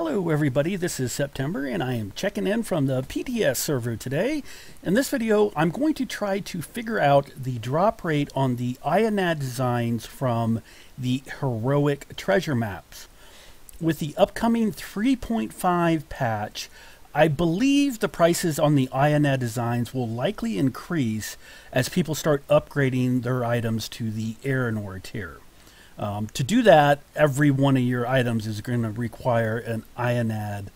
Hello everybody, this is September and I am checking in from the PTS server today. In this video, I'm going to try to figure out the drop rate on the Ayanad designs from the Heroic treasure maps. With the upcoming 3.5 patch, I believe the prices on the Ayanad designs will likely increase as people start upgrading their items to the Aranor tier. To do that, every one of your items is going to require an Ayanad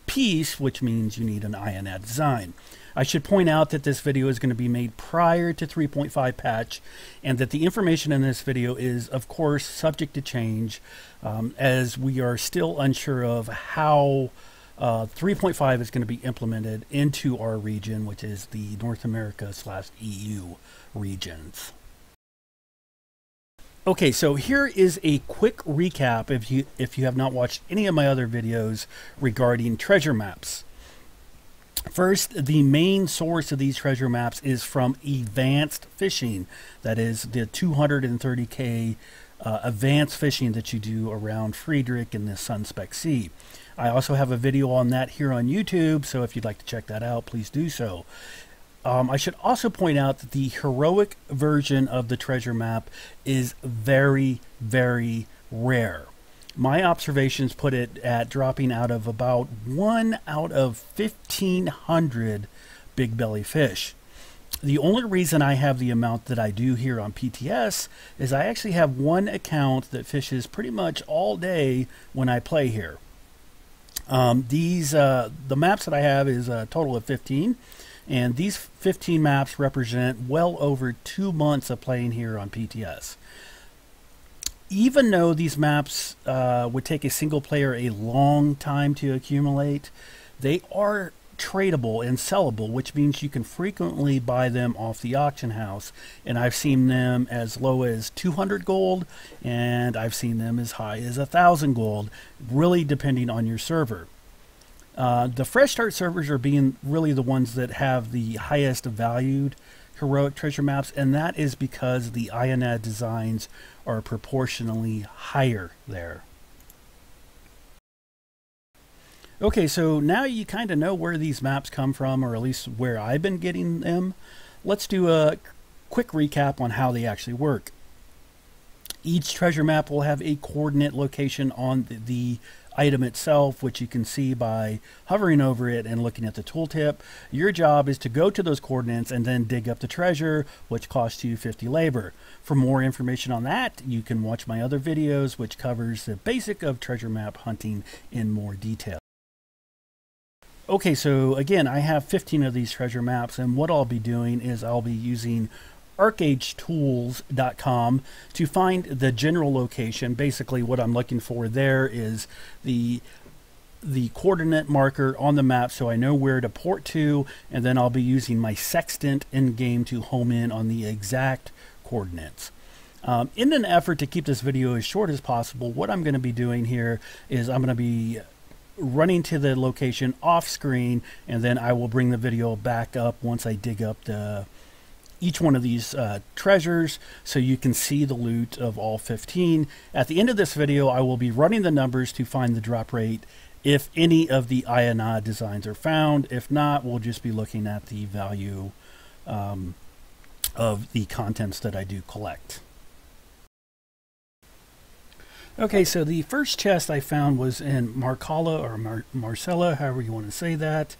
piece, which means you need an Ayanad design. I should point out that this video is going to be made prior to 3.5 patch, and that the information in this video is, of course, subject to change, as we are still unsure of how 3.5 is going to be implemented into our region, which is the North America/EU regions. Okay, so here is a quick recap if you have not watched any of my other videos regarding treasure maps. First, the main source of these treasure maps is from advanced fishing. That is the 230k advanced fishing that you do around Friedrich in the Sunspec Sea. I also have a video on that here on YouTube, so if you'd like to check that out, please do so. I should also point out that the Heroic version of the treasure map is very, very rare. My observations put it at dropping out of about 1 out of 1,500 big belly fish. The only reason I have the amount that I do here on PTS is I actually have one account that fishes pretty much all day when I play here. The maps that I have is a total of 15. And these 15 maps represent well over 2 months of playing here on PTS. Even though these maps would take a single player a long time to accumulate, they are tradable and sellable, which means you can frequently buy them off the auction house. And I've seen them as low as 200 gold, and I've seen them as high as 1,000 gold, really depending on your server. The fresh start servers are being really the ones that have the highest valued Heroic treasure maps, and that is because the Ayanad designs are proportionally higher there. Okay, so now you kind of know where these maps come from, or at least where I've been getting them. Let's do a quick recap on how they actually work. Each treasure map will have a coordinate location on the item itself, which you can see by hovering over it and looking at the tooltip. Your job is to go to those coordinates and then dig up the treasure, which costs you 50 labor. For more information on that, you can watch my other videos, which covers the basic of treasure map hunting in more detail. Okay, so again, I have 15 of these treasure maps, and what I'll be doing is I'll be using archeagetools.com to find the general location. Basically what I'm looking for there is the coordinate marker on the map, so I know where to port to, and then I'll be using my sextant in game to home in on the exact coordinates. In an effort to keep this video as short as possible, what I'm going to be doing here is I'm going to be running to the location off screen, and then I will bring the video back up once I dig up each one of these treasures, so you can see the loot of all 15. At the end of this video, I will be running the numbers to find the drop rate if any of the Ayanad designs are found. If not, we'll just be looking at the value of the contents that I do collect. Okay, so the first chest I found was in Marcala, or Marcella, however you want to say that.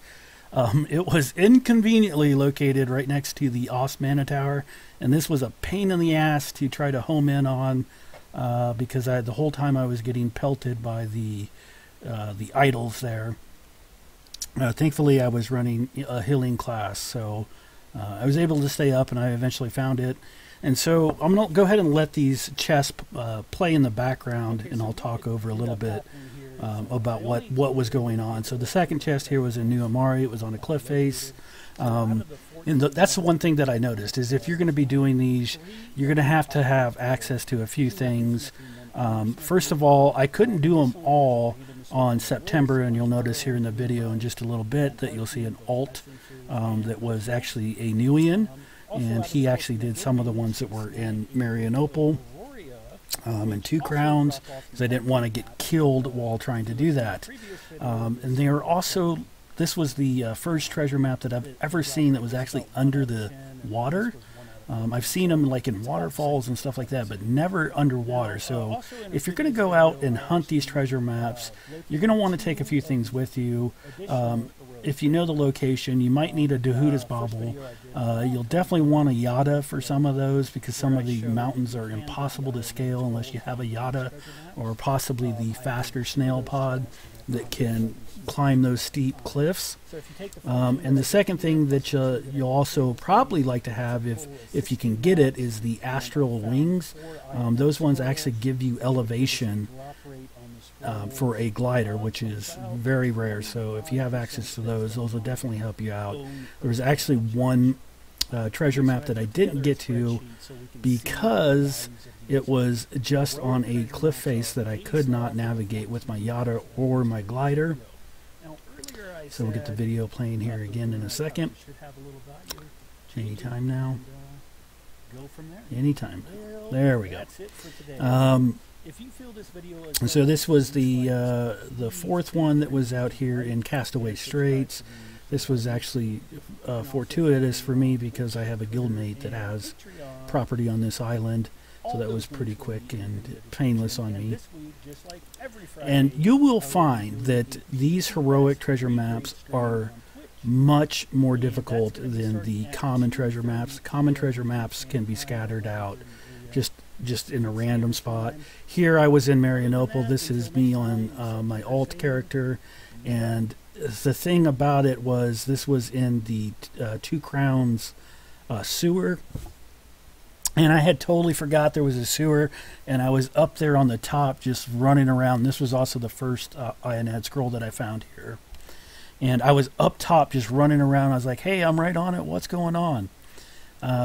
It was inconveniently located right next to the Osmana Tower, and this was a pain in the ass to try to home in on, because the whole time I was getting pelted by the idols there. Thankfully, I was running a healing class, so I was able to stay up, and I eventually found it. And so I'm going to go ahead and let these chests play in the background, and I'll talk over a little bit about what was going on. So the second chest here was in New Amari. It was on a cliff face. And that's the one thing that I noticed, is if you're going to be doing these, you're going to have access to a few things. First of all, I couldn't do them all on September, and you'll notice here in the video in just a little bit that you'll see an alt that was actually a Newian, and he actually did some of the ones that were in Marianople. and 2 crowns, because I didn't want to get killed while trying to do that. And they are also, this was the first treasure map that I've ever seen that was actually under the water. I've seen them like in waterfalls and stuff like that, but never underwater. So if you're going to go out and hunt these treasure maps, you're going to want to take a few things with you. If you know the location, you might need a Dahuda's bauble. You'll definitely want a Yada for some of those, because some of the mountains are impossible to scale unless you have a Yada, or possibly the faster snail pod that can climb those steep cliffs. And the second thing that you'll also probably like to have, if you can get it, is the astral wings. Those ones actually give you elevation for a glider, which is very rare. So if you have access to those will definitely help you out. There was actually one treasure map that I didn't get to because it was just on a cliff face that I could not navigate with my Yada or my glider. So we'll get the video playing here again in a second. Anytime now. Anytime. There we go. And so this was the fourth one that was out here in Castaway Straits. This was actually fortuitous for me because I have a guildmate that has property on this island. So that was pretty quick and painless on me. And you will find that these heroic treasure maps are much more difficult than the common treasure maps. Common treasure maps can be scattered out just in a random spot. Here I was in Marianople. This is me on my alt character. And the thing about it was this was in the 2 Crowns sewer. And I had totally forgot there was a sewer, and I was up there on the top just running around. This was also the first Ayanad Scroll that I found here. And I was up top just running around. I was like, hey, I'm right on it. What's going on?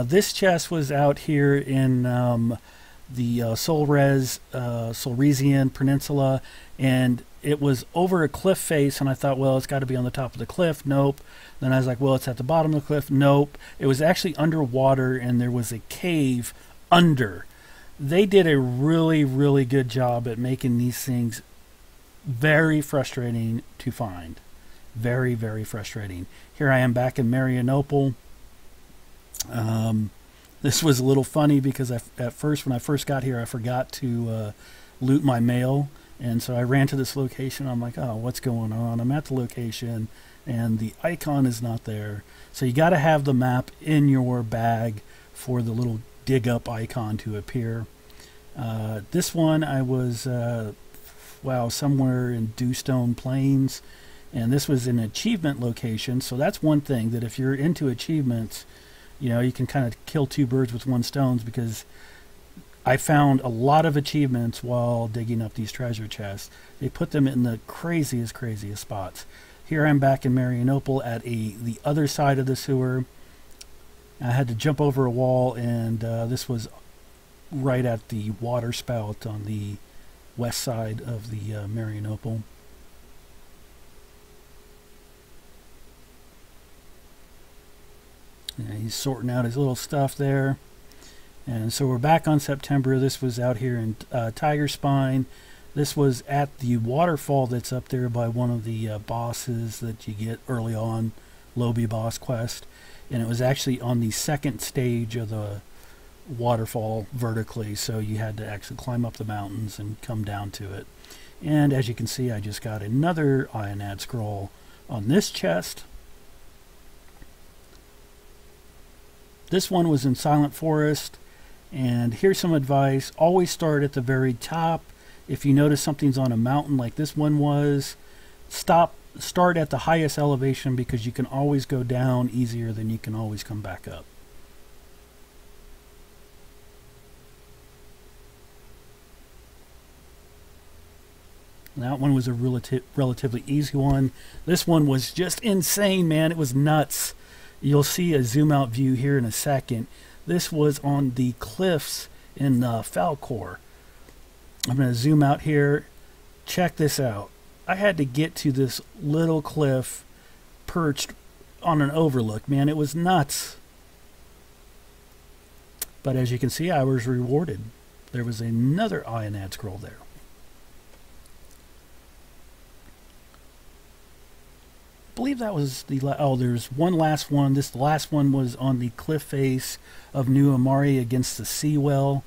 This chest was out here in the Solresian Peninsula, and it was over a cliff face, and I thought, well, it's got to be on the top of the cliff. Nope. Then I was like, well, it's at the bottom of the cliff. Nope. It was actually underwater, and there was a cave under. They did a really, really good job at making these things very frustrating to find. Very, very frustrating. Here I am back in Marianople. This was a little funny because at first, when I first got here, I forgot to loot my mail. And so I ran to this location. I'm like, oh, what's going on? I'm at the location, and the icon is not there. So you got to have the map in your bag for the little dig up icon to appear. This one I was, somewhere in Dewstone Plains. And this was an achievement location. So that's one thing, that if you're into achievements, you know, you can kind of kill 2 birds with 1 stone, because I found a lot of achievements while digging up these treasure chests. They put them in the craziest spots. Here I'm back in Marianople at the other side of the sewer. I had to jump over a wall, and this was right at the water spout on the west side of the Marianople. And he's sorting out his little stuff there. And so we're back on September. This was out here in Tiger Spine. This was at the waterfall that's up there by one of the bosses that you get early on, Lobby boss quest. And it was actually on the second stage of the waterfall vertically, so you had to actually climb up the mountains and come down to it. And as you can see, I just got another Ayanad Scroll on this chest. This one was in Silent Forest. And here's some advice. Always start at the very top. If you notice something's on a mountain like this one was, start at the highest elevation, because you can always go down easier than you can always come back up. And that one was a relatively easy one. This one was just insane, man. It was nuts. You'll see a zoom out view here in a second. This was on the cliffs in Falcor. I'm going to zoom out here. Check this out. I had to get to this little cliff perched on an overlook. Man, it was nuts. But as you can see, I was rewarded. there was another Ayanad scroll there. I believe that was the oh, there's one last one. The last one was on the cliff face of New Amari against the Seawell.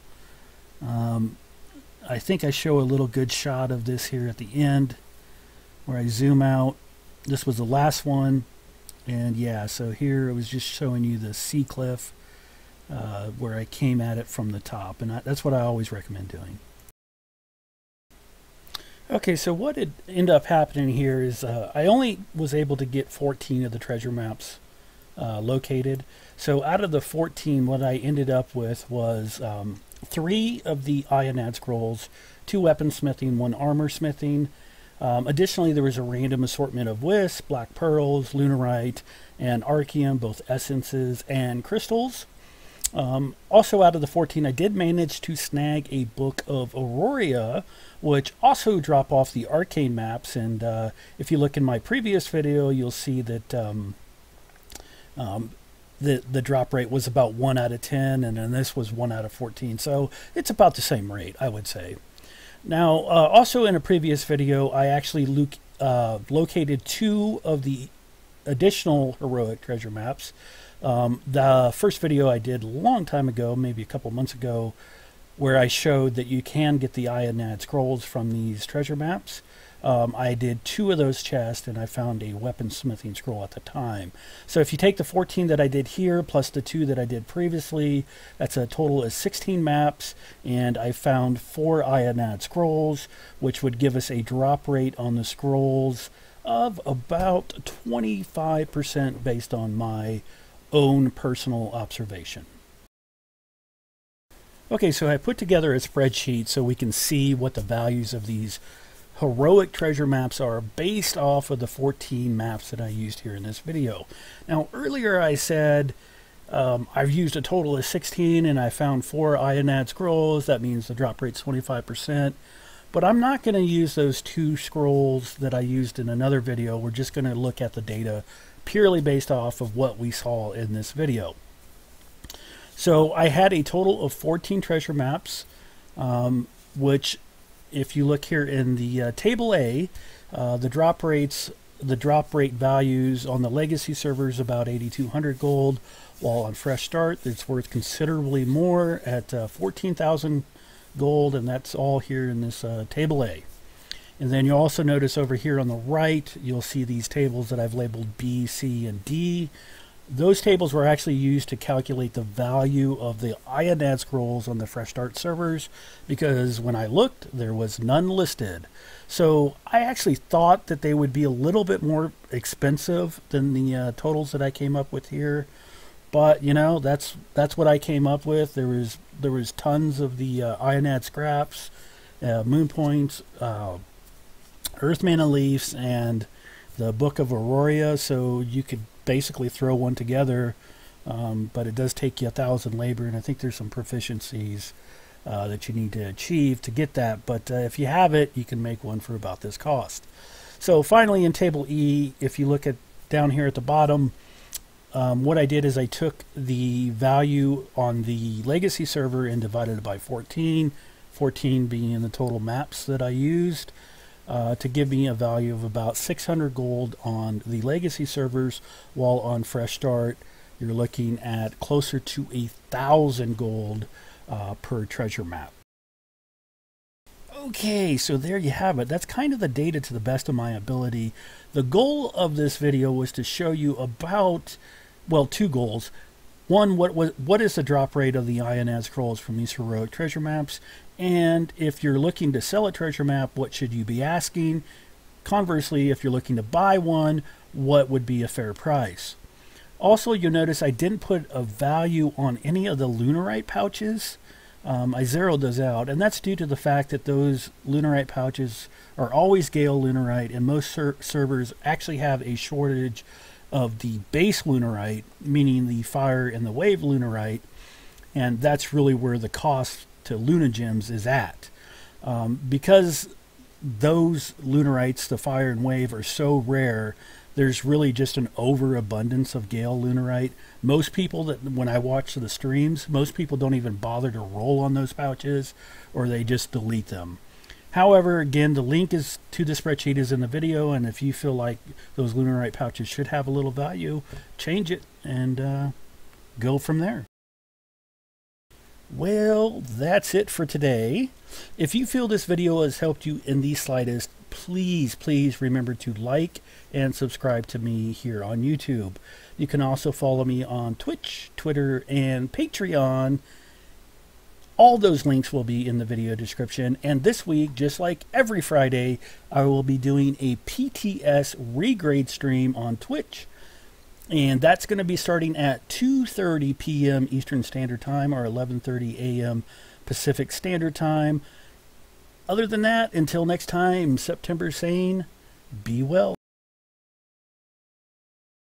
I think I show a little good shot of this here at the end where I zoom out. This was the last one, and yeah, so here it was just showing you the sea cliff where I came at it from the top, and that's what I always recommend doing. Okay, so what ended up happening here is I only was able to get 14 of the treasure maps located. So out of the 14, what I ended up with was 3 of the Ayanad Scrolls, 2 weaponsmithing, 1 armor smithing. Additionally, there was a random assortment of wisp, black pearls, lunarite, and archeum, both essences and crystals. Also out of the 14, I did manage to snag a book of Aurora, which also drop off the arcane maps. And if you look in my previous video, you'll see that the drop rate was about 1 out of 10, and then this was 1 out of 14. So it's about the same rate, I would say. Now, also in a previous video, I actually located 2 of the additional heroic treasure maps. The first video I did a long time ago, maybe a couple months ago, where I showed that you can get the Ayanad Scrolls from these treasure maps. I did 2 of those chests, and I found a weaponsmithing scroll at the time. So if you take the 14 that I did here, plus the 2 that I did previously, that's a total of 16 maps, and I found 4 Ayanad Scrolls, which would give us a drop rate on the scrolls of about 25% based on my own personal observation. Okay, so I put together a spreadsheet so we can see what the values of these heroic treasure maps are based off of the 14 maps that I used here in this video. Now, earlier I said I've used a total of 16 and I found 4 Ayanad Scrolls. That means the drop rate's 25%. But I'm not going to use those 2 scrolls that I used in another video. We're just going to look at the data purely based off of what we saw in this video. So I had a total of 14 treasure maps, which if you look here in the table A, the drop rate values on the legacy servers about 8,200 gold, while on fresh start it's worth considerably more at 14,000 gold, and that's all here in this table A. And then you'll also notice over here on the right, you'll see these tables that I've labeled B, C, and D. Those tables were actually used to calculate the value of the Ayanad Scrolls on the Fresh Start servers, because when I looked, there was none listed. So I actually thought that they would be a little bit more expensive than the totals that I came up with here. But, you know, that's what I came up with. There was tons of the Ayanad scraps, moon points, earth mana leaves, and the Book of Aurora, so you could basically throw one together, but it does take you 1,000 labor, and I think there's some proficiencies that you need to achieve to get that, but if you have it, you can make one for about this cost. So finally in table E, if you look at down here at the bottom, what I did is I took the value on the legacy server and divided it by 14, 14 being the total maps that I used, to give me a value of about 600 gold on the legacy servers, while on fresh start you're looking at closer to 1,000 gold per treasure map. Okay, so there you have it. That's kind of the data to the best of my ability. The goal of this video was to show you about, well, 2 goals. One, what is the drop rate of the Ayanad Scrolls from these heroic treasure maps? And if you're looking to sell a treasure map, what should you be asking? Conversely, if you're looking to buy one, what would be a fair price? Also, you'll notice I didn't put a value on any of the lunarite pouches. I zeroed those out, and that's due to the fact that those lunarite pouches are always Gale lunarite, and most servers actually have a shortage of the base lunarite, meaning the fire and the wave lunarite, and that's really where the cost to Luna Gems is at. Because those lunarites, the fire and wave, are so rare, there's really just an overabundance of Gale Lunarite. Most people that, when I watch the streams, most people don't even bother to roll on those pouches, or they just delete them. However, again, the link is to the spreadsheet is in the video, and if you feel like those Lunarite pouches should have a little value, change it and go from there. Well, that's it for today. If you feel this video has helped you in the slightest, please remember to like and subscribe to me here on YouTube. You can also follow me on Twitch, Twitter, and Patreon. All those links will be in the video description. And this week, just like every Friday, I will be doing a PTS regrade stream on Twitch. And that's going to be starting at 2:30 p.m. Eastern Standard Time or 11:30 a.m. Pacific Standard Time. Other than that, until next time, September saying, be well.